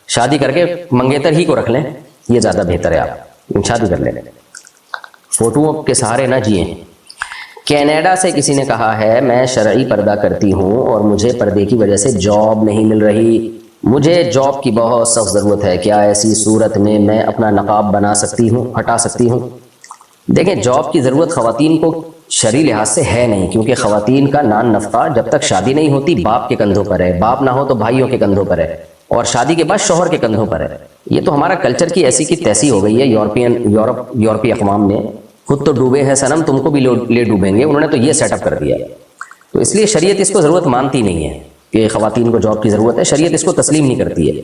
شادی کر کے منگیتر ہی کو رکھ لیں، یہ زیادہ بہتر ہے، آپ شادی کر لیں، فوٹوؤں کے سہارے نہ جئیں۔ کینیڈا سے کسی نے کہا ہے میں شرعی پردہ کرتی ہوں اور مجھے پردے کی وجہ سے جاب نہیں مل رہی، مجھے جاب کی بہت سخت ضرورت ہے، کیا ایسی صورت میں اپنا نقاب بنا سکتی ہوں، ہٹا سکتی ہوں؟ دیکھیں، جاب کی ضرورت خواتین کو شرعی لحاظ سے ہے نہیں، کیونکہ خواتین کا نان نفقہ جب تک شادی نہیں ہوتی باپ کے کندھوں پر ہے، باپ نہ ہو تو بھائیوں کے کندھوں پر ہے، اور شادی کے بعد شوہر کے کندھوں پر ہے۔ یہ تو ہمارا کلچر کی ایسی کی تیسی ہو گئی ہے، یورپی اقوام نے خود تو ڈوبے ہیں صنم، تم کو بھی لے ڈوبیں گے، انہوں نے تو یہ سیٹ اپ کر دیا ہے۔ تو اس لیے شریعت اس کو ضرورت مانتی نہیں ہے کہ خواتین کو جاب کی ضرورت ہے، شریعت اس کو تسلیم نہیں کرتی ہے۔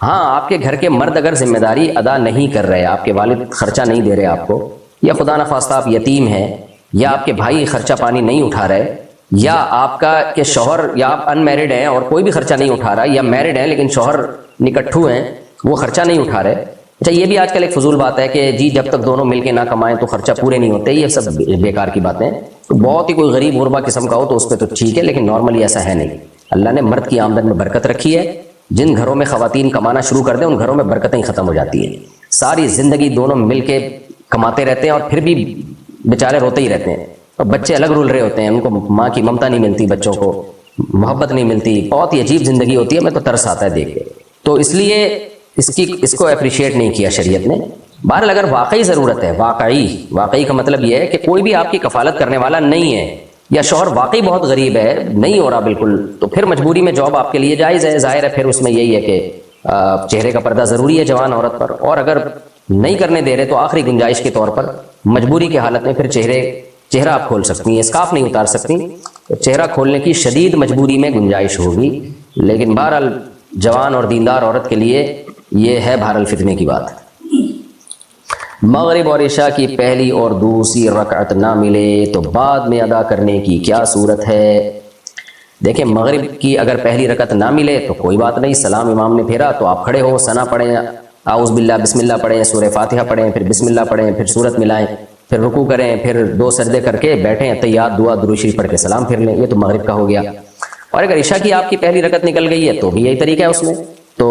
ہاں، آپ کے گھر کے مرد اگر ذمہ داری ادا نہیں کر رہے، آپ کے والد خرچہ نہیں دے رہے آپ کو، یا خدا نخواستہ آپ یتیم ہیں، یا آپ کے بھائی خرچہ پانی نہیں اٹھا رہے، یا آپ کا کہ شوہر یا آپ ان میرڈ ہیں اور کوئی بھی خرچہ نہیں اٹھا رہا، یا میرڈ ہیں لیکن شوہر نکٹھو ہیں، وہ خرچہ نہیں اٹھا رہے۔ اچھا، یہ بھی آج کل ایک فضول بات ہے کہ جی جب تک دونوں مل کے نہ کمائیں تو خرچہ پورے نہیں ہوتے، یہ سب بیکار کی باتیں ہیں۔ بہت ہی کوئی غریب غربا قسم کا ہو تو اس پہ تو ٹھیک ہے، لیکن نارملی ایسا ہے نہیں۔ اللہ نے مرد کی آمدن میں برکت رکھی ہے، جن گھروں میں خواتین کمانا شروع کر دیں ان گھروں میں برکتیں ہی ختم ہو جاتی ہیں۔ ساری زندگی دونوں مل کے کماتے رہتے ہیں اور پھر بھی بیچارے روتے ہی رہتے ہیں، اور بچے الگ رول رہے ہوتے ہیں، ان کو ماں کی ممتا نہیں ملتی، بچوں کو محبت نہیں ملتی، بہت ہی عجیب زندگی ہوتی ہے، میں تو ترس آتا ہے دیکھ کے۔ تو اس لیے اس کو اپریشیٹ نہیں کیا شریعت نے۔ بہرحال اگر واقعی ضرورت ہے، واقعی کا مطلب یہ ہے کہ کوئی بھی آپ کی کفالت کرنے والا نہیں ہے، یا شوہر واقعی بہت غریب ہے، نہیں ہو رہا بالکل، تو پھر مجبوری میں جاب آپ کے لیے جائز ہے، ظاہر ہے پھر اس میں یہی ہے کہ چہرے کا پردہ ضروری ہے جوان عورت پر، اور اگر نہیں کرنے دے رہے تو آخری گنجائش کے طور پر مجبوری کی حالت میں پھر چہرہ آپ کھول سکتی ہیں، اسکارف نہیں اتار سکتی، چہرہ کھولنے کی شدید مجبوری میں گنجائش ہوگی، لیکن بہرحال جوان اور دیندار عورت کے لیے یہ ہے بہرحال فتنے کی بات۔ مغرب اور عشاء کی پہلی اور دوسری رکعت نہ ملے تو بعد میں ادا کرنے کی کیا صورت ہے؟ دیکھیں، مغرب کی اگر پہلی رکعت نہ ملے تو کوئی بات نہیں، سلام امام نے پھیرا تو آپ کھڑے ہو، ثنا پڑھیں، اعوذ باللہ بسم اللہ پڑھیں، سورہ فاتحہ پڑھیں، پھر بسم اللہ پڑھیں، پھر سورت ملائیں، پھر رکوع کریں، پھر 2 سجدے کر کے بیٹھیں، تحیات دعا درود شریف پڑھ کے سلام پھیر لیں، یہ تو مغرب کا ہو گیا۔ اور اگر عشاء کی آپ کی پہلی رکعت نکل گئی ہے تو بھی یہی طریقہ ہے، اس میں تو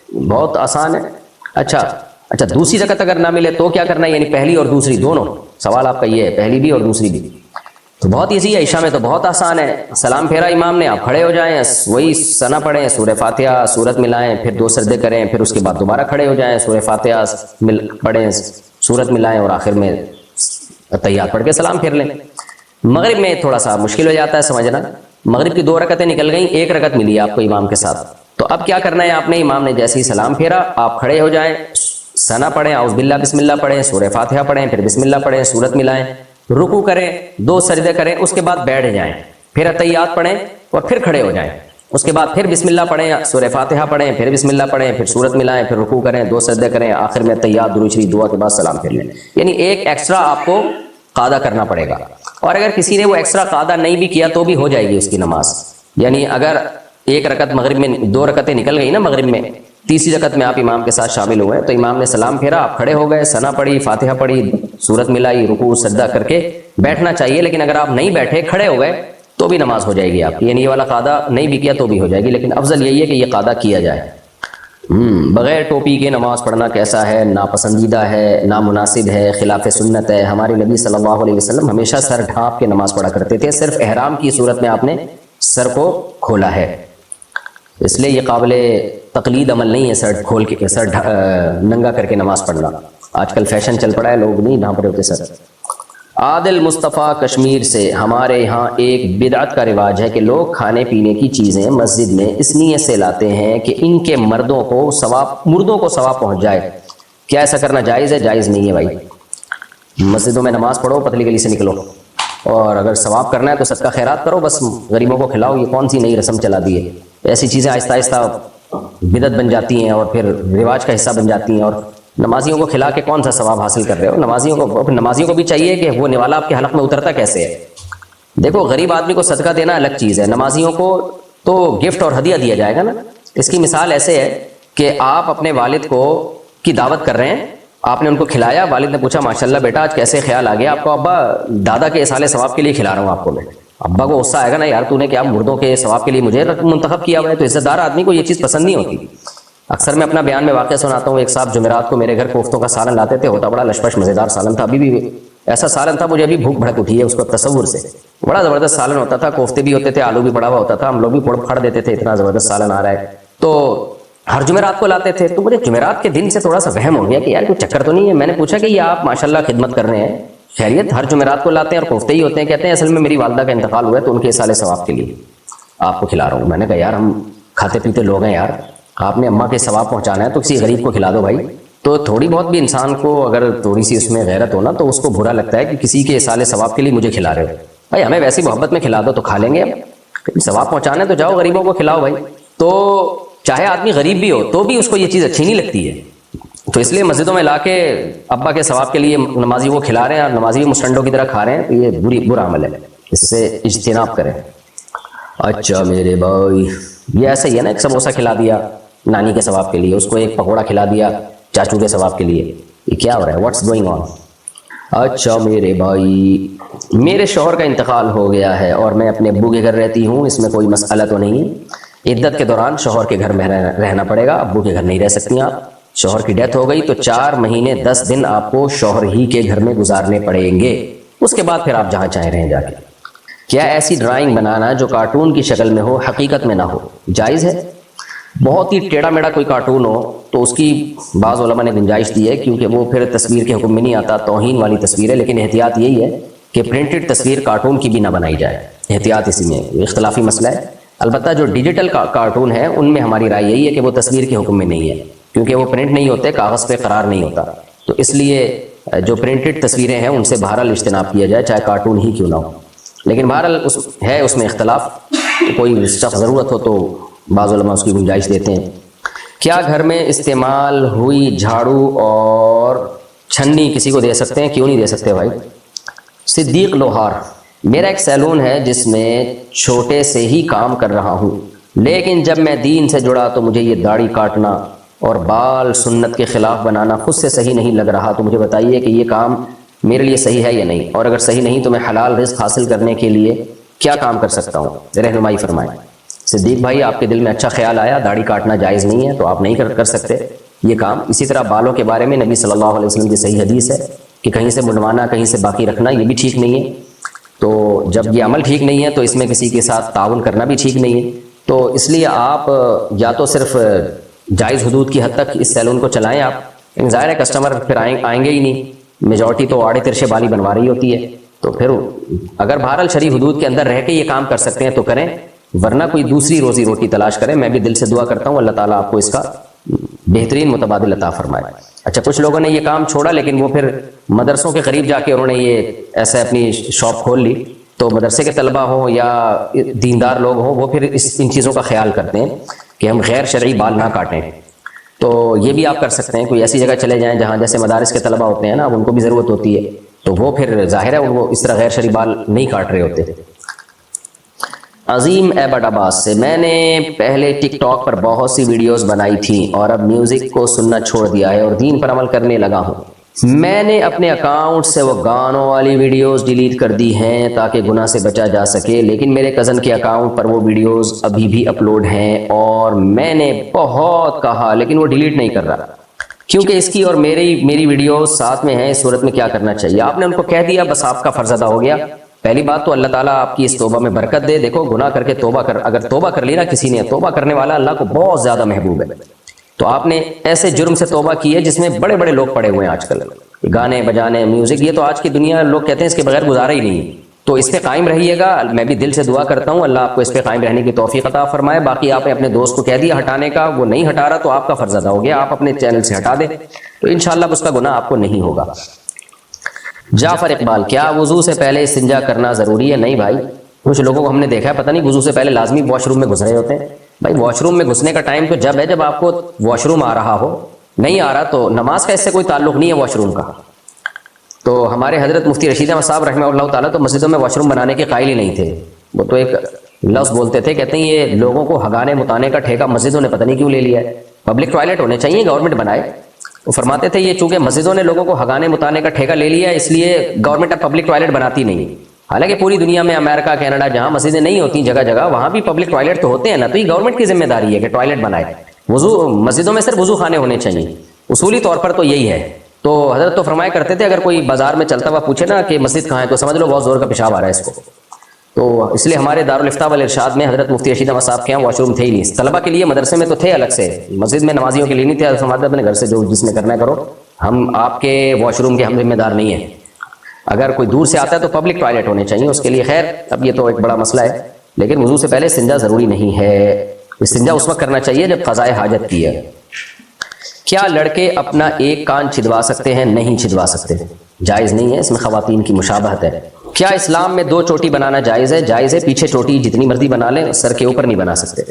بہت آسان ہے۔ اچھا، دوسری رکعت اگر نہ ملے تو کیا کرنا ہے؟ یعنی پہلی اور دوسری دونوں، سوال آپ کا یہ ہے، پہلی بھی اور دوسری بھی، تو بہت ایزی ہے۔ عشاء میں تو بہت آسان ہے، سلام پھیرا امام نے، آپ کھڑے ہو جائیں، وہی ثنا پڑھیں، سورہ فاتحہ سورت ملائیں، پھر 2 سجدے کریں، پھر اس کے بعد دوبارہ کھڑے ہو جائیں، سورہ فاتحہ پڑھیں، سورت ملائیں، اور آخر میں تحیات پڑھ کے سلام پھیر لیں۔ مغرب میں تھوڑا سا مشکل ہو جاتا ہے سمجھنا، مغرب کی 2 رکعتیں نکل گئیں، 1 رکعت ملی آپ کو امام کے ساتھ، تو اب کیا کرنا ہے آپ نے؟ امام نے جیسے ہی سلام پھیرا آپ کھڑے ہو جائیں، ثنا پڑھیں، اعوذ باللہ بسم اللہ پڑھیں، سورہ فاتحہ پڑھیں، پھر بسم اللہ پڑھیں، سورت ملائیں، رکوع کریں، 2 سجدے کریں، اس کے بعد بیٹھ جائیں، پھر تحیات پڑھیں اور پھر کھڑے ہو جائیں، اس کے بعد پھر بسم اللہ پڑھیں، سورہ فاتحہ پڑھیں، پھر بسم اللہ پڑھیں، پھر سورت ملائیں، پھر رکوع کریں، 2 سجدے کریں، آخر میں تحیات درود شریف دعا کے بعد سلام پھیر لیں۔ یعنی ایک ایکسٹرا آپ کو قاعدہ کرنا پڑے گا، اور اگر کسی نے وہ ایکسٹرا قاعدہ نہیں بھی کیا تو بھی ہو جائے گی اس کی نماز۔ یعنی اگر 1 رکعت مغرب میں 2 رکعتیں نکل گئی نا مغرب میں، تیسری رکعت میں آپ امام کے ساتھ شامل ہوئے تو امام نے سلام پھیرا، آپ کھڑے ہو گئے، ثنا پڑھی، فاتحہ پڑھی، سورت ملائی، رکوع سجدہ کر کے بیٹھنا چاہیے، لیکن اگر آپ نہیں بیٹھے کھڑے ہو گئے تو بھی نماز ہو جائے گی آپ کی، یعنی یہ والا قاعدہ نہیں بھی کیا تو بھی ہو جائے گی، لیکن افضل یہی ہے کہ یہ قاعدہ کیا جائے۔ بغیر ٹوپی کے نماز پڑھنا کیسا ہے؟ ناپسندیدہ ہے، نامناسب ہے، خلاف سنت ہے۔ ہمارے نبی صلی اللہ علیہ وسلم ہمیشہ سر ڈھانپ کے نماز پڑھا کرتے تھے، صرف احرام کی صورت میں آپ نے سر کو کھولا ہے، اس لیے یہ قابل تقلید عمل نہیں ہے سر کھول کے سر ننگا کر کے نماز پڑھنا۔ آج کل فیشن چل پڑا ہے، لوگ نہیں ڈھانپ رہے ہوتے سر۔ عادل مصطفیٰ کشمیر سے، ہمارے ہاں ایک بدعت کا رواج ہے کہ لوگ کھانے پینے کی چیزیں مسجد میں اس نیت سے لاتے ہیں کہ ان کے مردوں کو ثواب پہنچ جائے، کیا ایسا کرنا جائز ہے؟ جائز نہیں ہے بھائی، مسجدوں میں نماز پڑھو، پتلی گلی سے نکلو، اور اگر ثواب کرنا ہے تو صدقہ خیرات کرو، بس غریبوں کو کھلاؤ۔ یہ کون سی نئی رسم چلا دی ہے؟ ایسی چیزیں آہستہ آہستہ بدعت بن جاتی ہیں اور پھر رواج کا حصہ بن جاتی ہیں، اور نمازیوں کو کھلا کے کون سا ثواب حاصل کر رہے ہو؟ نمازیوں کو بھی چاہیے کہ وہ نوالا آپ کے حلق میں اترتا کیسے ہے۔ دیکھو، غریب آدمی کو صدقہ دینا الگ چیز ہے، نمازیوں کو تو گفٹ اور ہدیہ دیا جائے گا نا۔ اس کی مثال ایسے ہے کہ آپ اپنے والد کی دعوت کر رہے ہیں، آپ نے ان کو کھلایا، والد نے پوچھا ماشاءاللہ بیٹا آج کیسے خیال آ گیا آپ کو؟ ابا دادا کے اصالے ثواب کے لیے کھلا رہا ہوں آپ کو میں۔ ابا کو غصہ آئے گا نا، یار تو نے کیا مردوں کے ثواب کے لیے مجھے منتخب کیا ہوا ہے؟ تو عزت دار آدمی کو یہ چیز پسند نہیں ہوتی۔ اکثر میں اپنا بیان میں واقعہ سناتا ہوں. ایک صاحب جمعرات کو میرے گھر کوفتوں کا سالن لاتے تھے, ہوتا بڑا لشپش مزیدار سالن تھا. ابھی بھی ایسا سالن تھا, مجھے ابھی بھوک بھڑک اٹھی ہے اس کو تصور سے. بڑا زبردست سالن ہوتا تھا, کوفتے بھی ہوتے تھے, آلو بھی پڑا ہوا ہوتا تھا, ہم لوگ بھی پھڑ دیتے تھے, اتنا زبردست سالن آ رہا ہے. تو ہر جمعرات کو لاتے تھے. تو مجھے جمعرات کے دن سے تھوڑا سا وہم ہو گیا کہ یار کوئی چکر تو نہیں ہے. میں نے پوچھا کہ یہ آپ ماشاءاللہ خدمت کر رہے ہیں, خیریت ہر جمعرات کو لاتے ہیں اور کوفتے ہی ہوتے ہیں؟ کہتے ہیں اصل میں میری والدہ کا انتقال ہوا ہے تو ان کے اصالِ ثواب کے لیے آپ کو کھلا رہا ہوں. میں نے کہا یار ہم کھاتے پیتے لوگ ہیں یار, آپ نے اماں کے ثواب پہنچانا ہے تو کسی غریب کو کھلا دو بھائی. تو تھوڑی بہت بھی انسان کو اگر تھوڑی سی اس میں غیرت ہو نا تو اس کو برا لگتا ہے کہ کسی کے اصالِ ثواب کے لیے مجھے کھلا رہے ہو. بھائی ہمیں ویسی محبت میں کھلا دو تو کھا لیں گے, ثواب پہنچانے تو جاؤ غریبوں کو کھلاؤ بھائی. تو چاہے آدمی غریب بھی ہو تو بھی اس کو یہ چیز اچھی نہیں لگتی ہے. تو اس لیے مسجدوں میں لا کے ابا کے ثواب کے لیے نمازی وہ کھلا رہے ہیں اور نمازی بھی مسٹنڈوں کی طرح کھا رہے ہیں, تو یہ برا عمل ہے, اس سے اجتناب کریں. اچھا میرے بھائی, یہ ایسا ہی ہے نا, ایک سموسہ کھلا دیا نانی کے ثواب کے لیے, اس کو ایک پکوڑا کھلا دیا چاچو کے ثواب کے لیے. یہ کیا ہو رہا ہے, واٹس گوئنگ آن؟ اچھا میرے بھائی, میرے شوہر کا انتقال ہو گیا ہے اور میں اپنے ابو کے گھر رہتی ہوں, اس میں کوئی مسئلہ تو نہیں ہے؟ عدت کے دوران شوہر کے گھر میں رہنا پڑے گا, ابو کے گھر نہیں رہ سکتی آپ. شوہر کی ڈیتھ ہو گئی تو 4 مہینے 10 دن آپ کو شوہر ہی کے گھر میں گزارنے پڑیں گے, اس کے بعد پھر آپ جہاں چاہیں رہیں جا کے. کیا ایسی ڈرائنگ بنانا جو کارٹون کی شکل میں ہو حقیقت میں نہ ہو جائز ہے؟ بہت ہی ٹیڑھا میڑھا کوئی کارٹون ہو تو اس کی بعض علماء نے گنجائش دی ہے, کیونکہ وہ پھر تصویر کے حکم میں نہیں آتا, توہین والی تصویر ہے. لیکن احتیاط یہی ہے کہ پرنٹڈ تصویر کارٹون کی بھی نہ بنائی جائے, احتیاط اسی میں, اختلافی مسئلہ ہے. البتہ جو ڈیجیٹل کارٹون ہے ان میں ہماری رائے یہی ہے کہ وہ تصویر کے حکم میں نہیں ہے, کیونکہ وہ پرنٹ نہیں ہوتے, کاغذ پہ قرار نہیں ہوتا. تو اس لیے جو پرنٹڈ تصویریں ہیں ان سے بہرحال اجتناب کیا جائے, چاہے کارٹون ہی کیوں نہ ہو. لیکن بہرحال اس میں اختلاف, کوئی شخص ضرورت ہو تو بعض علماء اس کی گنجائش دیتے ہیں. کیا گھر میں استعمال ہوئی جھاڑو اور چھنی کسی کو دے سکتے ہیں؟ کیوں نہیں دے سکتے بھائی. صدیق لوہار, میرا ایک سیلون ہے جس میں چھوٹے سے ہی کام کر رہا ہوں, لیکن جب میں دین سے جڑا تو مجھے یہ داڑھی کاٹنا اور بال سنت کے خلاف بنانا خود سے صحیح نہیں لگ رہا. تو مجھے بتائیے کہ یہ کام میرے لیے صحیح ہے یا نہیں, اور اگر صحیح نہیں تو میں حلال رزق حاصل کرنے کے لیے کیا کام کر سکتا ہوں, رہنمائی فرمائیں. صدیق بھائی, آپ کے دل میں اچھا خیال آیا, داڑھی کاٹنا جائز نہیں ہے تو آپ نہیں کر سکتے یہ کام. اسی طرح بالوں کے بارے میں نبی صلی اللہ علیہ وسلم کی صحیح حدیث ہے کہ کہیں سے منڈوانا کہیں سے باقی رکھنا یہ بھی ٹھیک نہیں ہے. تو جب یہ عمل ٹھیک نہیں ہے تو اس میں کسی کے ساتھ تعاون کرنا بھی ٹھیک نہیں ہے. تو اس لیے آپ یا تو صرف جائز حدود کی حد تک اس سیلون کو چلائیں آپ, ظاہر ہے کسٹمر پھر آئیں گے ہی نہیں, میجورٹی تو آڑے ترشے بالی بنوا رہی ہوتی ہے. تو پھر اگر بہرحال شرعی حدود کے اندر رہ کے یہ کام کر سکتے ہیں تو کریں, ورنہ کوئی دوسری روزی روٹی تلاش کریں. میں بھی دل سے دعا کرتا ہوں اللہ تعالیٰ آپ کو اس کا بہترین متبادل عطا فرمائے. اچھا, کچھ لوگوں نے یہ کام چھوڑا لیکن وہ پھر مدرسوں کے قریب جا کے انہوں نے یہ ایسے اپنی شاپ کھول لی, تو مدرسے کے طلبہ ہوں یا دیندار لوگ ہوں وہ پھر ان چیزوں کا خیال کرتے ہیں کہ ہم غیر شرعی بال نہ کاٹیں. تو یہ بھی آپ کر سکتے ہیں, کوئی ایسی جگہ چلے جائیں جہاں جیسے مدارس کے طلبہ ہوتے ہیں نا, اب ان کو بھی ضرورت ہوتی ہے, تو وہ پھر ظاہر ہے وہ اس طرح غیر شرعی بال نہیں کاٹ رہے ہوتے. عظیم ایبٹ عباس سے, میں نے پہلے ٹک ٹاک پر بہت سی ویڈیوز بنائی تھیں اور اب میوزک کو سننا چھوڑ دیا ہے اور دین پر عمل کرنے لگا ہوں. میں نے اپنے اکاؤنٹ سے وہ گانوں والی ویڈیوز ڈیلیٹ کر دی ہیں تاکہ گناہ سے بچا جا سکے, لیکن میرے کزن کے اکاؤنٹ پر وہ ویڈیوز ابھی بھی اپلوڈ ہیں اور میں نے بہت کہا لیکن وہ ڈیلیٹ نہیں کر رہا, کیونکہ اس کی اور میری ویڈیوز ساتھ میں ہیں. اس صورت میں کیا کرنا چاہیے؟ آپ نے ان کو کہہ دیا, بس آپ کا فرض ادا ہو گیا. پہلی بات تو اللہ تعالیٰ آپ کی اس توبہ میں برکت دے. دیکھو گناہ کر کے اگر توبہ کر لی نا کسی نے, توبہ کرنے والا اللہ کو بہت زیادہ محبوب ہے. تو آپ نے ایسے جرم سے توبہ کی ہے جس میں بڑے بڑے لوگ پڑے ہوئے ہیں آج کل, گانے بجانے میوزک, یہ تو آج کی دنیا لوگ کہتے ہیں اس کے بغیر گزارا ہی نہیں. تو اس پہ قائم رہیے گا. میں بھی دل سے دعا کرتا ہوں اللہ آپ کو اس پہ قائم رہنے کی توفیق عطا فرمائے. باقی آپ نے اپنے دوست کو کہہ دیا ہٹانے کا, وہ نہیں ہٹا رہا تو آپ کا فرض ادا ہو گیا, آپ اپنے چینل سے ہٹا دیں تو انشاءاللہ اس کا گناہ آپ کو نہیں ہوگا. جعفر اقبال, کیا وضو سے پہلے استنجا کرنا ضروری ہے؟ نہیں بھائی, کچھ لوگوں کو ہم نے دیکھا ہے پتہ نہیں وضو سے پہلے لازمی واش روم میں گھس رہے ہوتے ہیں. بھائی واش روم میں گھسنے کا ٹائم تو جب ہے جب آپ کو واش روم آ رہا ہو, نہیں آ رہا تو نماز کا اس سے کوئی تعلق نہیں ہے واش روم کا. تو ہمارے حضرت مفتی رشید احمد صاحب رحمہ اللہ تعالیٰ تو مسجدوں میں واش روم بنانے کے قائل ہی نہیں تھے. وہ تو ایک لفظ بولتے تھے, کہتے ہیں یہ لوگوں کو ہگانے متانے کا ٹھیکہ مسجدوں نے پتہ نہیں کیوں لے لیا ہے, پبلک ٹوائلٹ ہونے چاہیے, گورنمنٹ بنائے. وہ فرماتے تھے یہ چونکہ مسجدوں نے لوگوں کو ہگانے متانے کا ٹھیکہ لے لیا اس لیے گورنمنٹ اب پبلک ٹوائلٹ بناتی نہیں. حالانکہ پوری دنیا میں امریکہ کینیڈا جہاں مسجدیں نہیں ہوتی جگہ جگہ وہاں بھی پبلک ٹوائلٹ تو ہوتے ہیں نا, تو یہ گورنمنٹ کی ذمہ داری ہے کہ ٹوائلٹ بنائے. وضو مسجدوں میں صرف وضو خانے ہونے چاہیے، اصولی طور پر تو یہی ہے۔ تو حضرت تو فرمایا کرتے تھے اگر کوئی بازار میں چلتا ہوا پوچھے نا کہ مسجد کہاں ہے تو سمجھ لو بہت زور کا پیشاب آ رہا ہے اس کو۔ تو اس لیے ہمارے دارالافتاء والارشاد میں حضرت مفتی رشید احمد صاحب کے یہاں واش روم تھے ہی نہیں، طلبہ کے لیے مدرسے میں تو تھے الگ سے، مسجد میں نمازیوں کے لیے نہیں تھے۔ فرماتے اپنے گھر سے جو جس نے کرنا ہے کرو، ہم آپ کے واش روم کے ہم ذمہ دار نہیں ہیں۔ اگر کوئی دور سے آتا ہے تو پبلک ٹوائلٹ ہونے چاہیے اس کے لیے۔ خیر اب یہ تو ایک بڑا مسئلہ ہے، لیکن وضو سے پہلے استنجا ضروری نہیں ہے۔ استنجا اس وقت کرنا چاہیے جب قضاء حاجت کی ہے۔ کیا لڑکے اپنا ایک کان چھدوا سکتے ہیں؟ نہیں چھدوا سکتے، جائز نہیں ہے، اس میں خواتین کی مشابہت ہے۔ کیا اسلام میں 2 چوٹی بنانا جائز ہے؟ جائز ہے، پیچھے چوٹی جتنی مرضی بنا لیں، سر کے اوپر نہیں بنا سکتے۔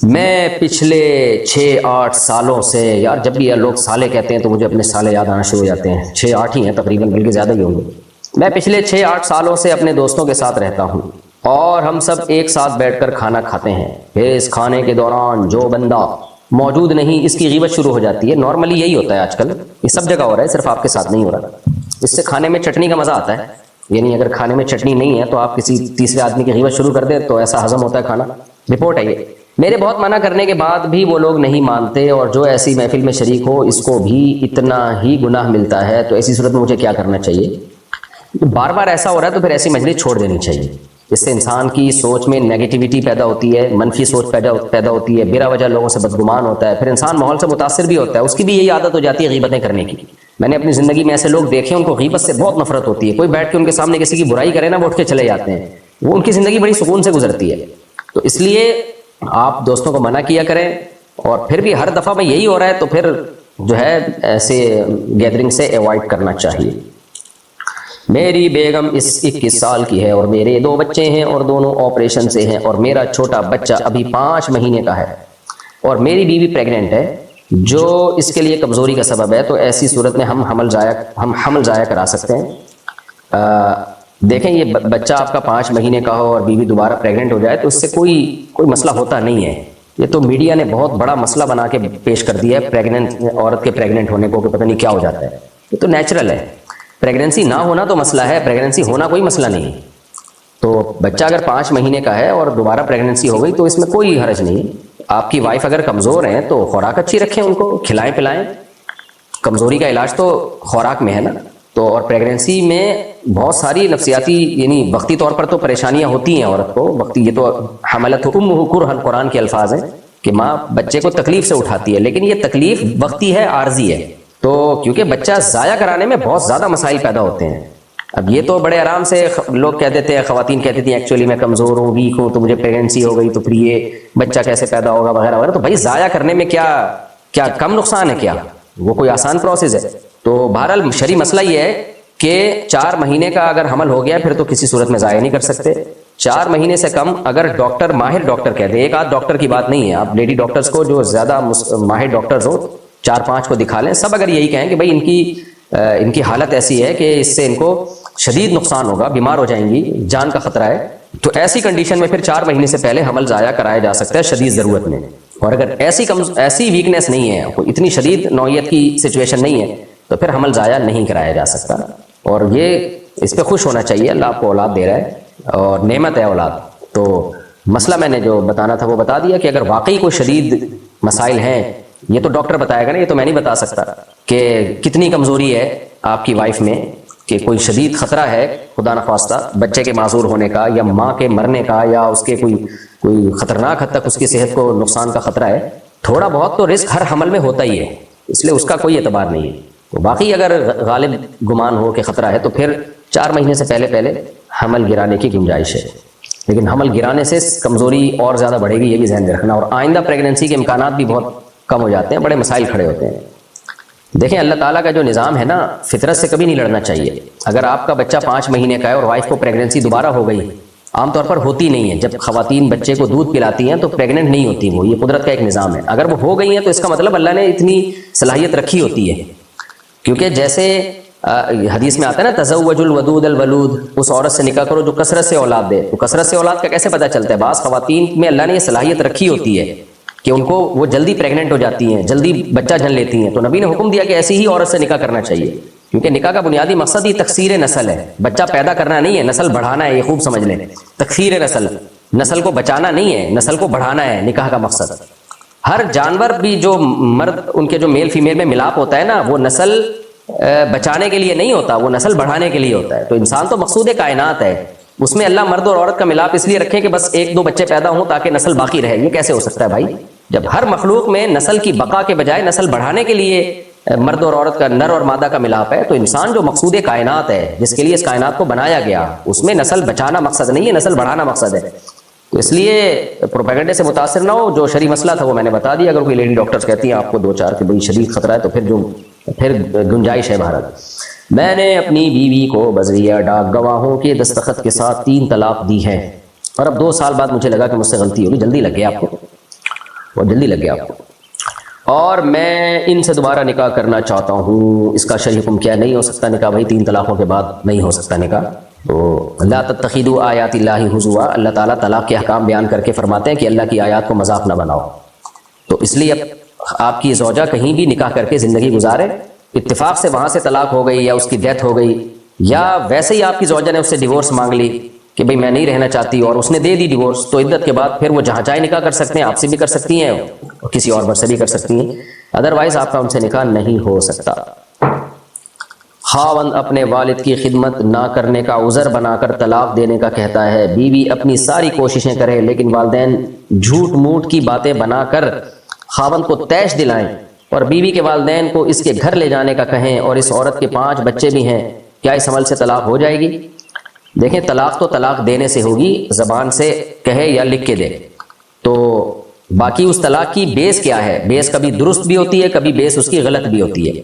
میں پچھلے 6-8 سالوں سے، یار جب بھی یہ لوگ سالے کہتے ہیں تو مجھے اپنے سالے یاد آنا شروع ہو جاتے ہیں، 6-8 ہی ہیں تقریباً، بلکہ زیادہ ہی ہوں گے۔ میں پچھلے 6-8 سالوں سے اپنے دوستوں کے ساتھ رہتا ہوں اور ہم سب ایک ساتھ بیٹھ کر کھانا کھاتے ہیں۔ پھر اس کھانے کے دوران جو بندہ موجود نہیں اس کی غیبت شروع ہو جاتی ہے۔ نارملی یہی ہوتا ہے آج کل، یہ سب جگہ ہو رہا ہے، صرف آپ کے ساتھ نہیں ہو رہا۔ اس سے کھانے میں چٹنی کا مزہ آتا ہے، یعنی اگر کھانے میں چٹنی نہیں ہے تو آپ کسی تیسرے آدمی کی غیبت شروع کر دیں تو ایسا ہضم ہوتا ہے کھانا۔ رپورٹ ہے یہ۔ میرے بہت منع کرنے کے بعد بھی وہ لوگ نہیں مانتے، اور جو ایسی محفل میں شریک ہو اس کو بھی اتنا ہی گناہ ملتا ہے، تو ایسی صورت میں مجھے کیا کرنا چاہیے؟ بار بار ایسا ہو رہا ہے تو پھر ایسی مجلس چھوڑ دینی چاہیے۔ اس سے انسان کی سوچ میں نیگیٹیوٹی پیدا ہوتی ہے، منفی سوچ پیدا ہوتی ہے، بلا وجہ لوگوں سے بدگمان ہوتا ہے، پھر انسان ماحول سے متاثر بھی ہوتا ہے، اس کی بھی یہی عادت ہو جاتی ہے غیبتیں کرنے کی۔ میں نے اپنی زندگی میں ایسے لوگ دیکھے ان کو غیبت سے بہت نفرت ہوتی ہے، کوئی بیٹھ کے ان کے سامنے کسی کی برائی کرے نا وہ اٹھ کے چلے جاتے ہیں، وہ ان کی زندگی بڑی سکون سے گزرتی ہے۔ تو اس لیے آپ دوستوں کو منع کیا کریں، اور پھر بھی ہر دفعہ میں یہی ہو رہا ہے تو پھر جو ہے ایسے گیدرنگ سے ایوائڈ کرنا چاہیے۔ میری بیگم 21 سال کی ہے اور میرے 2 بچے ہیں اور دونوں آپریشن سے ہیں، اور میرا چھوٹا بچہ ابھی 5 مہینے کا ہے، اور میری بیوی پریگننٹ ہے جو اس کے لیے کمزوری کا سبب ہے۔ تو ایسی صورت میں ہم حمل ضائع کرا سکتے ہیں؟ دیکھیں یہ بچہ آپ کا 5 مہینے کا ہو اور بیوی دوبارہ پریگننٹ ہو جائے تو اس سے کوئی مسئلہ ہوتا نہیں ہے۔ یہ تو میڈیا نے بہت بڑا مسئلہ بنا کے پیش کر دیا ہے پریگننٹ عورت کے پریگننٹ ہونے کو، کہ پتہ نہیں کیا ہو جاتا ہے۔ یہ تو نیچرل ہے، پریگننسی نہ ہونا تو مسئلہ ہے، پریگننسی ہونا کوئی مسئلہ نہیں۔ تو بچہ اگر 5 مہینے کا ہے اور دوبارہ پریگننسی ہو گئی تو اس میں کوئی حرج نہیں۔ آپ کی وائف اگر کمزور ہیں تو خوراک اچھی رکھیں، ان کو کھلائیں پلائیں، کمزوری کا علاج تو خوراک میں ہے نا۔ تو اور پریگننسی میں بہت ساری نفسیاتی یعنی وقتی طور پر تو پریشانیاں ہوتی ہیں عورت کو، وقتی یہ تو حملت امہ کرہا قرآن کے الفاظ ہیں کہ ماں بچے کو تکلیف سے اٹھاتی ہے، لیکن یہ تکلیف وقتی ہے، عارضی ہے۔ تو کیونکہ بچہ ضائع کرانے میں بہت زیادہ مسائل پیدا ہوتے ہیں۔ اب یہ تو بڑے آرام سے لوگ کہہ دیتے ہیں، خواتین کہتی تھیں ایکچولی میں کمزور ہوں، ویک ہوں، تو مجھے پریگننسی ہو گئی تو پھر یہ بچہ کیسے پیدا ہوگا وغیرہ وغیرہ۔ تو بھائی ضائع کرنے میں کیا کم نقصان ہے؟ کیا وہ کوئی آسان پروسیس ہے؟ تو بہرحال شرعی مسئلہ یہ ہے کہ 4 مہینے کا اگر حمل ہو گیا پھر تو کسی صورت میں ضائع نہیں کر سکتے۔ 4 مہینے سے کم اگر ڈاکٹر، ماہر ڈاکٹر کہتے ہیں، ایک آدھ ڈاکٹر کی بات نہیں ہے، آپ لیڈی ڈاکٹرز کو جو زیادہ ماہر ڈاکٹرز ہو 4-5 کو دکھا لیں، سب اگر یہی کہیں کہ بھائی ان کی حالت ایسی ہے کہ اس سے ان کو شدید نقصان ہوگا، بیمار ہو جائیں گی، جان کا خطرہ ہے، تو ایسی کنڈیشن میں پھر 4 مہینے سے پہلے حمل ضائع کرایا جا سکتا ہے شدید ضرورت میں۔ اور اگر ایسی ویکنیس نہیں ہے، کوئی اتنی شدید نوعیت کی سچویشن نہیں ہے تو پھر حمل ضائع نہیں کرایا جا سکتا۔ اور یہ اس پہ خوش ہونا چاہیے، اللہ آپ کو اولاد دے رہا ہے اور نعمت ہے اولاد۔ تو مسئلہ میں نے جو بتانا تھا وہ بتا دیا کہ اگر واقعی کوئی شدید مسائل ہیں، یہ تو ڈاکٹر بتائے گا نا، یہ تو میں نہیں بتا سکتا کہ کتنی کمزوری ہے آپ کی وائف میں، کہ کوئی شدید خطرہ ہے خدا نخواستہ بچے کے معذور ہونے کا یا ماں کے مرنے کا یا اس کے کوئی خطرناک حد تک اس کی صحت کو نقصان کا خطرہ ہے۔ تھوڑا بہت تو رسک ہر حمل میں ہوتا ہی ہے، اس لیے اس کا کوئی اعتبار نہیں ہے۔ تو باقی اگر غالب گمان ہو کہ خطرہ ہے تو پھر 4 مہینے سے پہلے حمل گرانے کی گنجائش ہے، لیکن حمل گرانے سے کمزوری اور زیادہ بڑھے گی، یہ بھی ذہن میں رکھنا، اور آئندہ پریگننسی کے امکانات بھی بہت کم ہو جاتے ہیں، بڑے مسائل کھڑے ہوتے ہیں۔ دیکھیں اللہ تعالیٰ کا جو نظام ہے نا، فطرت سے کبھی نہیں لڑنا چاہیے۔ اگر آپ کا بچہ 5 مہینے کا ہے اور وائف کو پریگننسی دوبارہ ہو گئی، عام طور پر ہوتی نہیں ہے، جب خواتین بچے کو دودھ پلاتی ہیں تو پریگننٹ نہیں ہوتی وہ، یہ قدرت کا ایک نظام ہے۔ اگر وہ ہو گئی ہیں تو اس کا مطلب اللہ نے اتنی صلاحیت رکھی ہوتی ہے، کیونکہ جیسے حدیث میں آتا ہے نا تزوج الودود الولود، اس عورت سے نکاح کرو جو کثرت سے اولاد دے۔ تو کثرت سے اولاد کا کیسے پتہ چلتا ہے؟ بعض خواتین میں اللہ نے یہ صلاحیت رکھی ہوتی ہے کہ ان کو وہ جلدی پریگننٹ ہو جاتی ہیں، جلدی بچہ جن لیتی ہیں، تو نبی نے حکم دیا کہ ایسی ہی عورت سے نکاح کرنا چاہیے، کیونکہ نکاح کا بنیادی مقصد ہی تکثیر نسل ہے، بچہ پیدا کرنا نہیں ہے، نسل بڑھانا ہے، یہ خوب سمجھ لیں۔ تکثیر نسل کو بچانا نہیں ہے، نسل کو بڑھانا ہے نکاح کا مقصد۔ ہر جانور بھی جو مرد ان کے جو میل فیمیل میں ملاپ ہوتا ہے نا، وہ نسل بچانے کے لیے نہیں ہوتا، وہ نسل بڑھانے کے لیے ہوتا ہے۔ تو انسان تو مقصود کائنات ہے، اس میں اللہ مرد اور عورت کا ملاپ اس لیے رکھے کہ بس ایک دو بچے پیدا ہوں تاکہ نسل باقی رہے۔ یہ کیسے ہو سکتا ہے بھائی؟ جب ہر مخلوق میں نسل کی بقا کے بجائے نسل بڑھانے کے لیے مرد اور عورت کا، نر اور مادہ کا ملاپ ہے، تو انسان جو مقصود کائنات ہے، جس کے لیے اس کائنات کو بنایا گیا، اس میں نسل بچانا مقصد نہیں ہے، نسل بڑھانا مقصد ہے۔ تو اس لیے پروپیگنڈے سے متاثر نہ ہو۔ جو شرعی مسئلہ تھا وہ میں نے بتا دیا۔ اگر کوئی لیڈی ڈاکٹرز کہتی ہیں آپ کو 2-4 کہ بڑی شدید خطرہ ہے، تو پھر گنجائش ہے بھارت۔ میں نے اپنی بیوی کو بذریعہ ڈاک گواہوں کے دستخط کے ساتھ 3 طلاق دی ہے، اور اب 2 سال بعد مجھے لگا کہ مجھ سے غلطی ہوگی۔ جلدی لگ گیا آپ کو، بہت جلدی لگ گیا آپ کو، اور میں ان سے دوبارہ نکاح کرنا چاہتا ہوں۔ اس کا شرعی حکم کیا ہے؟ نہیں ہو سکتا نکاح بھائی، 3 طلاقوں کے بعد نہیں ہو سکتا نکاح۔ تو لا تتخذوا آیات اللہ ہزوا، اللہ تعالیٰ طلاق کے احکام بیان کر کے فرماتے ہیں کہ اللہ کی آیات کو مذاق نہ بناؤ۔ تو اس لیے اب آپ کی زوجہ کہیں بھی نکاح کر کے زندگی گزارے، اتفاق سے وہاں سے طلاق ہو گئی یا اس کی ڈیتھ ہو گئی، یا ویسے ہی آپ کی زوجہ نے اس سے ڈیورس مانگ لی کہ بھئی میں نہیں رہنا چاہتی، اور اس نے دے دی ڈیورس، تو عدت کے بعد پھر وہ جہاں چاہے نکاح کر سکتے ہیں، آپ سے بھی کر سکتی ہیں اور کسی اور مرد سے بھی کر سکتی ہیں، ادروائز آپ کا ان سے نکاح نہیں ہو سکتا۔ خاوند اپنے والد کی خدمت نہ کرنے کا عذر بنا کر طلاق دینے کا کہتا ہے۔ بیوی اپنی ساری کوششیں کرے لیکن والدین جھوٹ موٹ کی باتیں بنا کر خاوند کو تیش دلائیں اور بیوی کے والدین کو اس کے گھر لے جانے کا کہیں، اور اس عورت کے 5 بچے بھی ہیں، کیا اس عمل سے طلاق ہو جائے گی؟ دیکھیں، طلاق تو طلاق دینے سے ہوگی، زبان سے کہے یا لکھ کے دے۔ تو باقی اس طلاق کی بیس کیا ہے؟ بیس کبھی درست بھی ہوتی ہے، کبھی بیس اس کی غلط بھی ہوتی ہے۔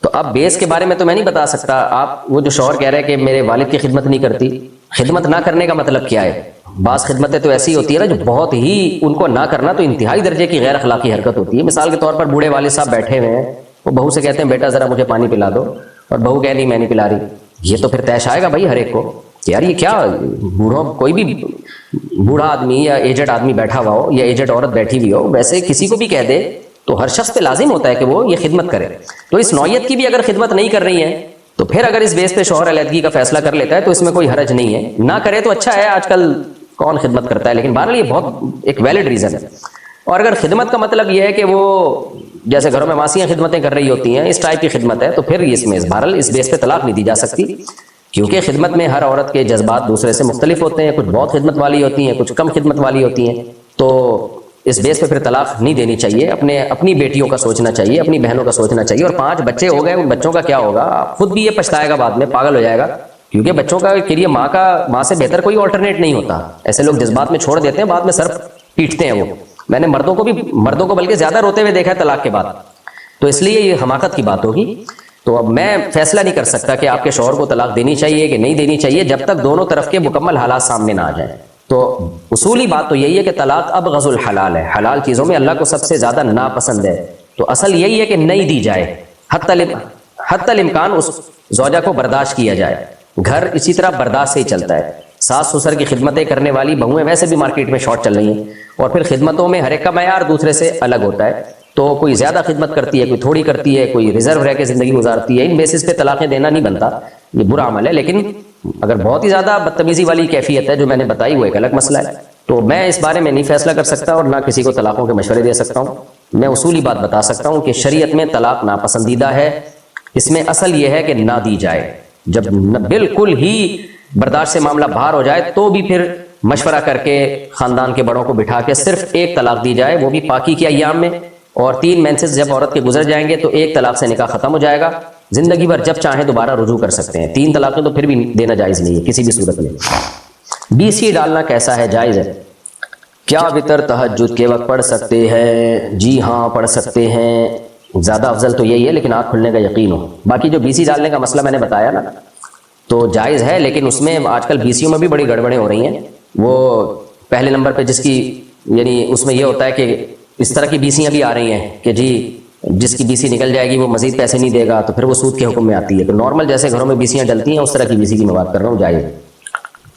تو اب بیس کے بارے میں تو میں نہیں بتا سکتا۔ آپ وہ جو شوہر کہہ رہے ہیں کہ میرے والد کی خدمت نہیں کرتی، خدمت نہ کرنے کا مطلب کیا ہے؟ بعض خدمتیں تو ایسی ہوتی ہے نا جو بہت ہی، ان کو نہ کرنا تو انتہائی درجے کی غیر اخلاقی حرکت ہوتی ہے۔ مثال کے طور پر بوڑھے والد صاحب بیٹھے ہوئے ہیں، وہ بہو سے کہتے ہیں بیٹا ذرا مجھے پانی پلا دو، اور بہو کہہ نہیں میں نہیں پلا رہی۔ یہ تو پھر طیش آئے گا بھائی ہر ایک کو کہ یار یہ کیا، بوڑھوں، کوئی بھی بوڑھا آدمی یا ایجڈ آدمی بیٹھا ہوا ہو یا ایجڈ عورت بیٹھی ہوئی ہو، ویسے کسی کو بھی کہہ دے تو ہر شخص پہ لازم ہوتا ہے کہ وہ یہ خدمت کرے۔ تو اس نوعیت کی بھی اگر خدمت نہیں کر رہی ہے تو پھر اگر اس بیس پہ شوہر علیحدگی کا فیصلہ کر لیتا ہے تو اس میں کوئی حرج نہیں ہے، نہ کرے تو اچھا ہے، آج کل کون خدمت کرتا ہے، لیکن بہرحال یہ بہت ایک ویلڈ ریزن ہے۔ اور اگر خدمت کا مطلب یہ ہے کہ وہ جیسے گھروں میں ماسیاں خدمتیں کر رہی ہوتی ہیں، اس ٹائپ کی خدمت ہے، تو پھر اس میں بہرحال اس بیس پہ طلاق نہیں دی جا سکتی، کیونکہ خدمت میں ہر عورت کے جذبات دوسرے سے مختلف ہوتے ہیں، کچھ بہت خدمت والی ہوتی ہیں، کچھ کم خدمت والی ہوتی ہیں، تو اس بیس پہ پھر طلاق نہیں دینی چاہیے۔ اپنی بیٹیوں کا سوچنا چاہیے، اپنی بہنوں کا سوچنا چاہیے۔ اور 5 بچے ہو گئے، ان بچوں کا کیا ہوگا؟ خود بھی یہ پچھتائے گا بعد میں، پاگل ہو جائے گا، کیونکہ بچوں کا کے لیے ماں سے بہتر کوئی آلٹرنیٹ نہیں ہوتا۔ ایسے لوگ جذبات میں چھوڑ دیتے ہیں، بعد میں سر پیٹتے ہیں۔ وہ میں نے مردوں کو بلکہ زیادہ روتے ہوئے دیکھا ہے طلاق کے بعد، تو اس لیے یہ حماقت کی بات ہوگی۔ تو اب میں فیصلہ نہیں کر سکتا کہ آپ کے شوہر کو طلاق دینی چاہیے کہ نہیں دینی چاہیے، جب تک دونوں طرف کے مکمل حالات سامنے نہ آ جائیں۔ تو اصولی بات تو یہی ہے کہ طلاق ابغض الحلال ہے، حلال چیزوں میں اللہ کو سب سے زیادہ ناپسند ہے، تو اصل یہی ہے کہ نہیں دی جائے، حتی الامکان اس زوجہ کو برداشت کیا جائے۔ گھر اسی طرح برداشت سے ہی چلتا ہے۔ ساس سسر کی خدمتیں کرنے والی بہویں ویسے بھی مارکیٹ میں شارٹ چل رہی ہیں، اور پھر خدمتوں میں ہر ایک کا معیار دوسرے سے الگ ہوتا ہے، تو کوئی زیادہ خدمت کرتی ہے، کوئی تھوڑی کرتی ہے، کوئی ریزرو رہ کے زندگی گزارتی ہے۔ ان بیسس پہ طلاقیں دینا نہیں بنتا، یہ برا عمل ہے۔ لیکن اگر بہت ہی زیادہ بدتمیزی والی کیفیت ہے جو میں نے بتائی، وہ ایک الگ مسئلہ ہے۔ تو میں اس بارے میں نہیں فیصلہ کر سکتا اور نہ کسی کو طلاقوں کے مشورے دے سکتا ہوں۔ میں اصولی بات بتا سکتا ہوں کہ شریعت میں طلاق ناپسندیدہ ہے، اس میں اصل یہ ہے کہ نہ دی جائے۔ جب بالکل ہی برداشت سے معاملہ باہر ہو جائے تو بھی پھر مشورہ کر کے خاندان کے بڑوں کو بٹھا کے صرف ایک طلاق دی جائے، وہ بھی پاکی کے ایام میں، اور 3 مینسز جب عورت کے گزر جائیں گے تو ایک طلاق سے نکاح ختم ہو جائے گا، زندگی بھر جب چاہیں دوبارہ رجوع کر سکتے ہیں۔ 3 طلاقیں تو پھر بھی دینا جائز نہیں ہے کسی بھی صورت میں۔ BC ڈالنا کیسا ہے؟ جائز ہے۔ کیا وتر تہجد کے وقت پڑھ سکتے ہیں؟ جی ہاں پڑھ سکتے ہیں، زیادہ افضل تو یہی ہے، لیکن آنکھ کھلنے کا یقین ہو۔ باقی جو BC ڈالنے کا مسئلہ میں نے بتایا نا، تو جائز ہے، لیکن اس میں آج کل BCوں میں بھی بڑی گڑبڑیں ہو رہی ہیں۔ وہ پہلے نمبر پہ جس کی، یعنی اس میں یہ ہوتا ہے کہ اس طرح کی BCیاں بھی آ رہی ہیں کہ جی جس کی BC نکل جائے گی وہ مزید پیسے نہیں دے گا، تو پھر وہ سود کے حکم میں آتی ہے۔ تو نارمل جیسے گھروں میں BCیاں ڈلتی ہیں اس طرح کی BC کی میں بات کر رہا ہوں، جائز۔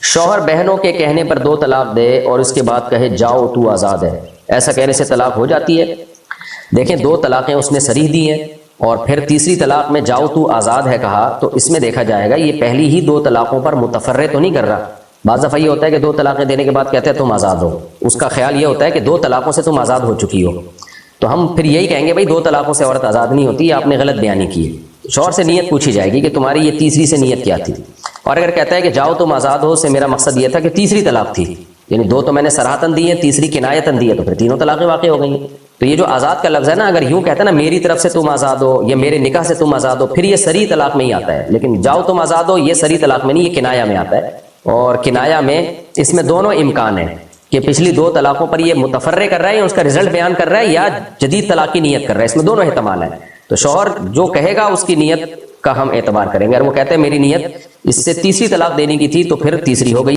شوہر بہنوں کے کہنے پر 2 طلاق دے اور اس کے بعد کہے جاؤ تو آزاد ہے، ایسا کہنے سے طلاق ہو جاتی ہے؟ دیکھیں، 2 طلاقیں اس نے صریح دی ہیں اور پھر تیسری طلاق میں جاؤ تو آزاد ہے کہا، تو اس میں دیکھا جائے گا یہ پہلی ہی 2 طلاقوں پر متفرع تو نہیں کر رہا۔ بعض دفعہ یہ ہوتا ہے کہ 2 طلاقیں دینے کے بعد کہتے ہیں تم آزاد ہو، اس کا خیال یہ ہوتا ہے کہ 2 طلاقوں سے تم آزاد ہو چکی ہو، تو ہم پھر یہی کہیں گے بھائی 2 طلاقوں سے عورت آزاد نہیں ہوتی، آپ نے غلط بیانی کی ہے۔ شوہر سے نیت پوچھی جائے گی کہ تمہاری یہ تیسری سے نیت کیا تھی، اور اگر کہتا ہے کہ جاؤ تم آزاد ہو سے میرا مقصد یہ تھا کہ تیسری طلاق تھی، یعنی 2 تو میں نے صراحتاً دی ہے، تیسری کنایتاً دی ہے، تو پھر تینوں طلاقیں واقع ہو گئی ہیں۔ تو یہ جو آزاد کا لفظ ہے نا، اگر یوں کہتا ہے نا میری طرف سے تم آزاد ہو یا میرے نکاح سے تم آزاد ہو، پھر یہ صریح طلاق میں ہی آتا ہے، لیکن جاؤ تم آزاد ہو یہ صریح طلاق میں نہیں، یہ کنایا میں آتا ہے۔ اور کنایا میں اس میں دونوں امکان ہیں کہ پچھلی 2 طلاقوں پر یہ متفرع کر رہا ہے یا اس کا رزلٹ بیان کر رہا ہے، یا جدید طلاق کی نیت کر رہا ہے، اس میں دونوں احتمال ہیں۔ تو شوہر جو کہے گا اس کی نیت کا ہم اعتبار کریں گے، اگر وہ کہتے ہیں میری نیت اس سے تیسری طلاق دینے کی تھی تو پھر تیسری ہو گئی۔